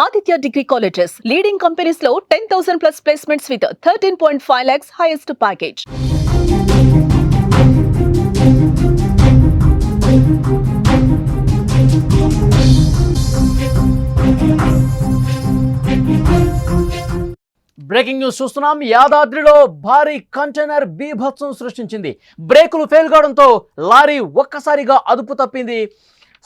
Aditya Degree Colleges, leading companies లో 10,000 plus placements with 13.5 lakhs highest package. Breaking news చూస్తున్నాం. యాదాద్రిలో భారీ container బీభత్సం సృష్టించింది. బ్రేకులు ఫెయిల్ కావడంతో లారీ ఒక్కసారిగా అదుపు తప్పింది.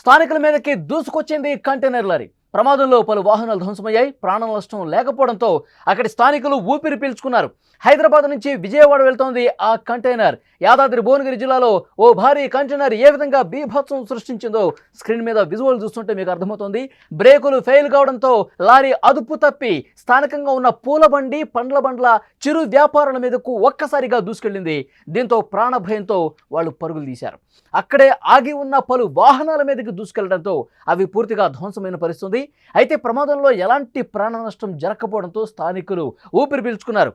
స్థానికుల మీదకి దూసుకొచ్చింది కంటైనర్ లారీ. ప్రమాదంలో పలు వాహనాలు ధ్వంసమయ్యాయి. ప్రాణ నష్టం లేకపోవడంతో అక్కడి స్థానికులు ఊపిరి పీల్చుకున్నారు. హైదరాబాద్ నుంచి విజయవాడ వెళ్తోంది ఆ కంటైనర్. యాదాద్రి భువనగిరి జిల్లాలో ఓ భారీ కంటైనర్ ఏ విధంగా బీభత్సం సృష్టించిందో స్క్రీన్ మీద విజువల్ చూస్తుంటే మీకు అర్థమవుతోంది. బ్రేకులు ఫెయిల్ కావడంతో లారీ అదుపు తప్పి స్థానికంగా ఉన్న పూల బండి, పండ్ల బండ్ల చిరు వ్యాపారుల మీదకు ఒక్కసారిగా దూసుకెళ్లింది. దీంతో ప్రాణ భయంతో వాళ్ళు పరుగులు తీశారు. అక్కడే ఆగి ఉన్న పలు వాహనాల మీదకి దూసుకెళ్లడంతో అవి పూర్తిగా ధ్వంసమైన పరిస్థితి. అయితే ప్రమాదంలో ఎలాంటి ప్రాణ నష్టం జరగకపోవడంతో స్థానికులు ఊపిరి పీల్చుకున్నారు.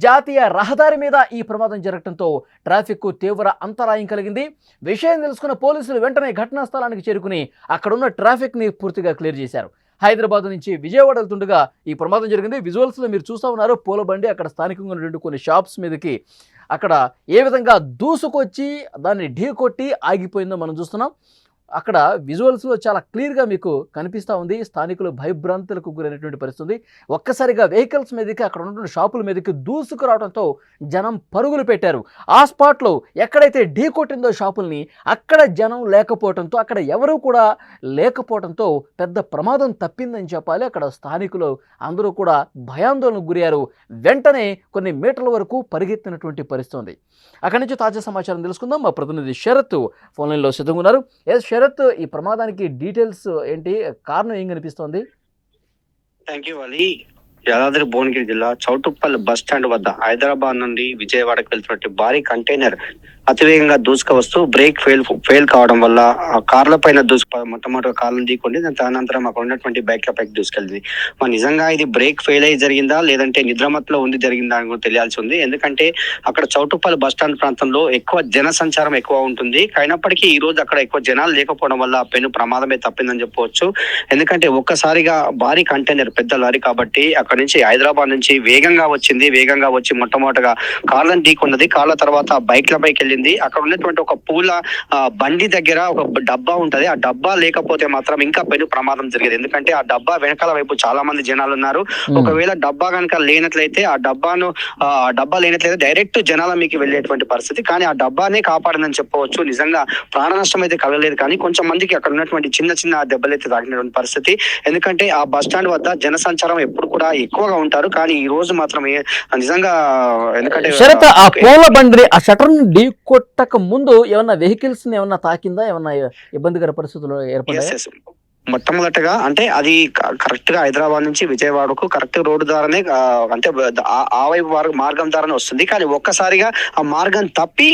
జాతీయ రహదారి మీద ఈ ప్రమాదం జరగడంతో ట్రాఫిక్ తీవ్ర అంతరాయం కలిగింది. విషయం తెలుసుకున్న పోలీసులు వెంటనే ఘటనా స్థలానికి చేరుకుని అక్కడున్న ట్రాఫిక్ని పూర్తిగా క్లియర్ చేశారు. హైదరాబాద్ నుంచి విజయవాడ వెళ్తుండగా ఈ ప్రమాదం జరిగింది. విజువల్స్లో మీరు చూస్తూ ఉన్నారు. పూల బండి అక్కడ స్థానికంగా ఉన్నటువంటి కొన్ని షాప్స్ మీదకి అక్కడ ఏ విధంగా దూసుకొచ్చి దాన్ని ఢీకొట్టి ఆగిపోయిందో మనం చూస్తున్నాం. అక్కడ విజువల్స్లో చాలా క్లియర్గా మీకు కనిపిస్తూ ఉంది. స్థానికులు భయభ్రాంతులకు గురైనటువంటి పరిస్థితి. ఒక్కసారిగా వెహికల్స్ మీదకి, అక్కడ ఉన్నటువంటి షాపుల మీదకి దూసుకురావడంతో జనం పరుగులు పెట్టారు. ఆ స్పాట్లో ఎక్కడైతే ఢీ కొట్టిందో షాపుల్ని, అక్కడ జనం లేకపోవడంతో, అక్కడ ఎవరూ కూడా లేకపోవడంతో పెద్ద ప్రమాదం తప్పిందని చెప్పాలి. అక్కడ స్థానికులు అందరూ కూడా భయాందోళనకు గురయ్యారు. వెంటనే కొన్ని మీటర్ల వరకు పరిగెత్తినటువంటి పరిస్థితి. అక్కడి నుంచి తాజా సమాచారం తెలుసుకుందాం. మా ప్రతినిధి శరత్ ఫోన్ లైన్లో సిద్ధంగా ఉన్నారు. శరత్, ఈ ప్రమాదానికి డీటెయిల్స్ ఏంటి, కారణం ఏం కనిపిస్తోంది? Thank you Ali. యాదాద్రి భువనగిరి జిల్లా చౌటుప్పల్ బస్ స్టాండ్ వద్ద హైదరాబాద్ నుండి విజయవాడకు వెళ్తున్నట్టు భారీ కంటైనర్ అతివేగంగా దూసుకు వస్తూ బ్రేక్ ఫెయిల్ కావడం వల్ల ఆ కార్ల పైన మొట్టమొదటి కార్లను ఢీకొండి. దాని అనంతరం అక్కడ ఉన్నటువంటి బైక్ల పైకి దూసుకెళ్ళింది. మరి నిజంగా ఇది బ్రేక్ ఫెయిల్ అయ్యి జరిగిందా లేదంటే నిద్రమత్తులో ఉండి జరిగిందా అని కూడా తెలియాల్సి ఉంది. ఎందుకంటే అక్కడ చౌటుప్పల్ బస్ స్టాండ్ ప్రాంతంలో ఎక్కువ జన సంచారం ఎక్కువ ఉంటుంది. అయినప్పటికీ ఈ రోజు అక్కడ ఎక్కువ జనాలు లేకపోవడం వల్ల పెను ప్రమాదమే తప్పిందని చెప్పవచ్చు. ఎందుకంటే ఒక్కసారిగా భారీ కంటైనర్, పెద్ద లారీ కాబట్టి అక్కడ నుంచి హైదరాబాద్ నుంచి వేగంగా వచ్చి మొట్టమొదటిగా కార్లను ఢీకొన్నది. కార్ల తర్వాత బైక్ల పైకి వెళ్ళింది. అక్కడ ఉన్నటువంటి ఒక పూల బండి దగ్గర ఒక డబ్బా ఉంటది. ఆ డబ్బా లేకపోతే మాత్రం ఇంకా పెను ప్రమాదం జరిగేది. ఎందుకంటే ఆ డబ్బా వెనకాల వైపు చాలా మంది జనాలు ఉన్నారు. ఒకవేళ డబ్బా కనుక లేనట్లయితే డైరెక్ట్ జనాల మీకు వెళ్ళేటువంటి పరిస్థితి. కానీ ఆ డబ్బానే కాపాడిందని చెప్పవచ్చు. నిజంగా ప్రాణ నష్టం అయితే కలగలేదు, కానీ కొంచెం మందికి అక్కడ ఉన్నటువంటి చిన్న దెబ్బలైతే తాకినటువంటి పరిస్థితి. ఎందుకంటే ఆ బస్ స్టాండ్ వద్ద జన సంచారం ఎప్పుడు కూడా ఎక్కువగా ఉంటారు, కానీ ఈ రోజు మాత్రం నిజంగా ఎందుకంటే ఆ పూల బండి ఆ షటర్ ఢీ కొట్టక ముందు ఏమన్నా వెహికల్స్ ఏమన్నా తాకిందా, ఏమన్నా ఇబ్బందికర పరిస్థితులు ఏర్పడ్డాయా? మొట్టమొదటిగా అంటే అది కరెక్ట్ గా హైదరాబాద్ నుంచి విజయవాడకు కరెక్ట్ రోడ్డు ద్వారానే, అంటే ఆ వైపు మార్గం ద్వారానే వస్తుంది. కానీ ఒక్కసారిగా ఆ మార్గం తప్పి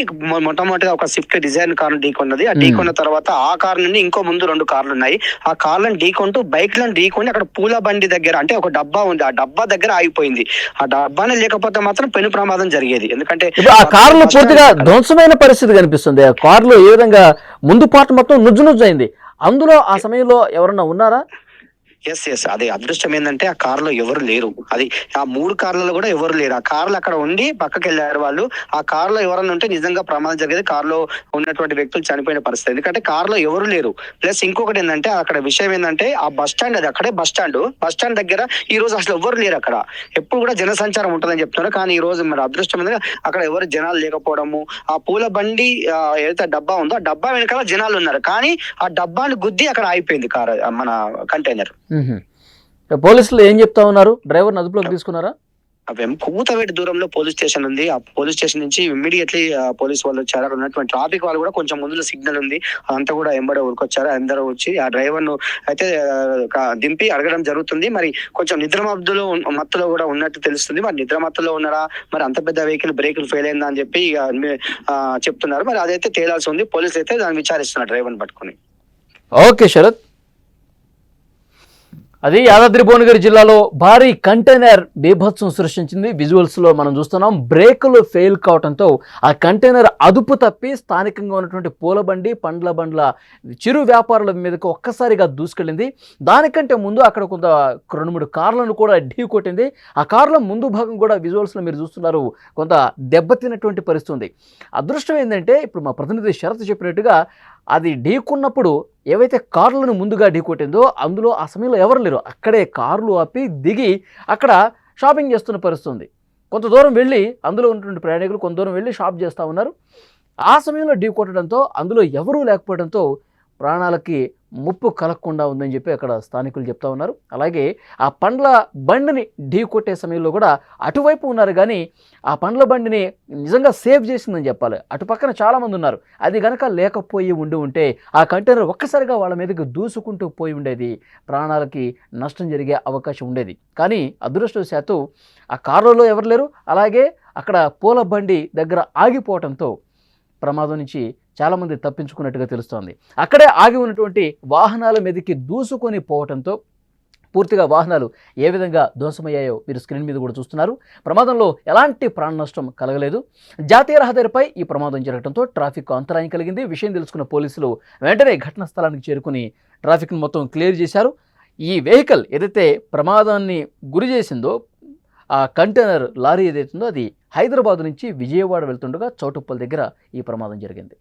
మొట్టమొదటిగా ఒక స్విఫ్ట్ డిజైర్ కార్ ఢీకొన్నది. ఆ ఢీకొన్న తర్వాత ఆ కార్ నుండి ఇంకో ముందు 2 కార్లు ఉన్నాయి. ఆ కార్లను ఢీకొంటూ బైక్లను ఢీకొని అక్కడ పూల బండి దగ్గర, అంటే ఒక డబ్బా ఉంది, ఆ డబ్బా దగ్గర ఆగిపోయింది. ఆ డబ్బానే లేకపోతే మాత్రం పెను ప్రమాదం జరిగేది. ఎందుకంటే ఆ కార్లు పూర్తిగా ధ్వంసమైన పరిస్థితి కనిపిస్తుంది. ఆ కార్లు ఏ విధంగా ముందు పార్ట్ మొత్తం నుజ్జు అయింది. అందులో ఆ సమయంలో ఎవరన్నా ఉన్నారా? ఎస్ అది అదృష్టం ఏంటంటే ఆ కార్లో ఎవరు లేరు. అది ఆ 3 కార్లలో కూడా ఎవరు లేరు. ఆ కార్లు అక్కడ ఉండి పక్కకి వెళ్ళారు వాళ్ళు. ఆ కార్లో ఎవరన్నా ఉంటే నిజంగా ప్రమాదం జరిగేది. కార్లో ఉన్నటువంటి వ్యక్తులు చనిపోయిన పరిస్థితి. ఎందుకంటే కార్లో ఎవరు లేరు. ప్లస్ ఇంకొకటి ఏంటంటే అక్కడ విషయం ఏంటంటే ఆ బస్ స్టాండ్, అది అక్కడే బస్ స్టాండ్ దగ్గర ఈ రోజు అసలు ఎవరు లేరు. అక్కడ ఎప్పుడు కూడా జన సంచారం ఉంటుందని చెప్తున్నారు, కానీ ఈ రోజు మరి అదృష్టం ఏంటంటే అక్కడ ఎవరు జనాలు లేకపోవడము. ఆ పూల బండి ఏదైతే డబ్బా ఉందో ఆ డబ్బా వెనకాల జనాలు ఉన్నారు, కానీ ఆ డబ్బాని గుద్ది అక్కడ ఆగిపోయింది కార్, మన కంటైనర్. పోలీసులు ఏం చెప్తా ఉన్నారు? డ్రైవర్ అదుపులోకి తీసుకున్నారా? కూతవేటి దూరంలో పోలీస్ స్టేషన్ ఉంది. ఆ పోలీస్ స్టేషన్ నుంచి ఇమ్మీడియట్లీ పోలీస్ వాళ్ళు వచ్చారు. అక్కడ ఉన్నటువంటి ట్రాఫిక్ వాళ్ళు కూడా కొంచెం ముందులో సిగ్నల్ ఉంది, అదంతా కూడా ఎంబడే ఊరుకొచ్చారు. అందరూ వచ్చి ఆ డ్రైవర్ ను అయితే దింపి అడగడం జరుగుతుంది. మరి కొంచెం మత్తులో కూడా ఉన్నట్టు తెలుస్తుంది. మరి నిద్రమత్తులో ఉన్నారా, మరి అంత పెద్ద వెహికల్ బ్రేకులు ఫెయిల్ అయిందా అని చెప్పి చెప్తున్నారు. మరి అదైతే తేలాల్సి ఉంది. పోలీసులు అయితే దాన్ని విచారిస్తున్నారు డ్రైవర్ ని పట్టుకుని. ఓకే శరత్. అది యాదాద్రి భువనగిరి జిల్లాలో భారీ కంటైనర్ బీభత్సం సృష్టించింది. విజువల్స్ లో మనం చూస్తున్నాం. బ్రేకులు ఫెయిల్ కావడంతో ఆ కంటైనర్ అదుపు తప్పి స్థానికంగా ఉన్నటువంటి పూల బండి, పండ్ల బండ్ల చిరు వ్యాపారుల మీదకు ఒక్కసారిగా దూసుకెళ్ళింది. దానికంటే ముందు అక్కడ కొంత 2-3 కార్లను కూడా ఢీ కొట్టింది. ఆ కార్ల ముందు భాగం కూడా విజువల్స్ లో మీరు చూస్తున్నారు, కొంత దెబ్బతిన్నటువంటి పరిస్థితి ఉంది. అదృష్టం ఏంటంటే ఇప్పుడు మా ప్రతినిధి శరత్ చెప్పినట్టుగా అది ఢీకున్నప్పుడు ఏవైతే కార్లను ముందుగా ఢీకొట్టిందో అందులో ఆ సమయంలో ఎవరు లేరు. అక్కడే కార్లు ఆపి దిగి అక్కడ షాపింగ్ చేస్తున్న పరిస్థితి ఉంది. కొంత దూరం వెళ్ళి అందులో ఉన్నటువంటి ప్రయాణికులు కొంత దూరం వెళ్ళి షాప్ చేస్తూ ఉన్నారు. ఆ సమయంలో ఢీకొట్టడంతో అందులో ఎవరూ లేకపోవడంతో ప్రాణాలకి ముప్పు కలగకుండా ఉందని చెప్పి అక్కడ స్థానికులు చెప్తా ఉన్నారు. అలాగే ఆ పండ్ల బండిని ఢీ కొట్టే సమయంలో కూడా అటువైపు ఉన్నారు, కానీ ఆ పండ్ల బండిని నిజంగా సేవ్ చేసిందని చెప్పాలి. అటు పక్కన చాలామంది ఉన్నారు. అది కనుక లేకపోయి ఉంటే ఆ కంటైనర్ ఒక్కసారిగా వాళ్ళ మీదకి దూసుకుంటూ పోయి ఉండేది, ప్రాణాలకి నష్టం జరిగే అవకాశం ఉండేది. కానీ అదృష్టవశాత్తు ఆ కారులో ఎవరు లేరు. అలాగే అక్కడ పూల బండి దగ్గర ఆగిపోవడంతో ప్రమాదం నుంచి చాలామంది తప్పించుకున్నట్టుగా తెలుస్తోంది. అక్కడే ఆగి ఉన్నటువంటి వాహనాల మీదకి దూసుకొని పోవడంతో పూర్తిగా వాహనాలు ఏ విధంగా ధ్వంసమయ్యాయో మీరు స్క్రీన్ మీద కూడా చూస్తున్నారు. ప్రమాదంలో ఎలాంటి ప్రాణ నష్టం కలగలేదు. జాతీయ రహదారిపై ఈ ప్రమాదం జరగడంతో ట్రాఫిక్ అంతరాయం కలిగింది. విషయం తెలుసుకున్న పోలీసులు వెంటనే ఘటనా స్థలానికి చేరుకుని ట్రాఫిక్ను మొత్తం క్లియర్ చేశారు. ఈ వెహికల్ ఏదైతే ప్రమాదాన్ని గురి చేసిందో, ఆ కంటైనర్ లారీ ఏదైతుందో అది హైదరాబాద్ నుంచి విజయవాడ వెళ్తుండగా చౌటుప్పల్ దగ్గర ఈ ప్రమాదం జరిగింది.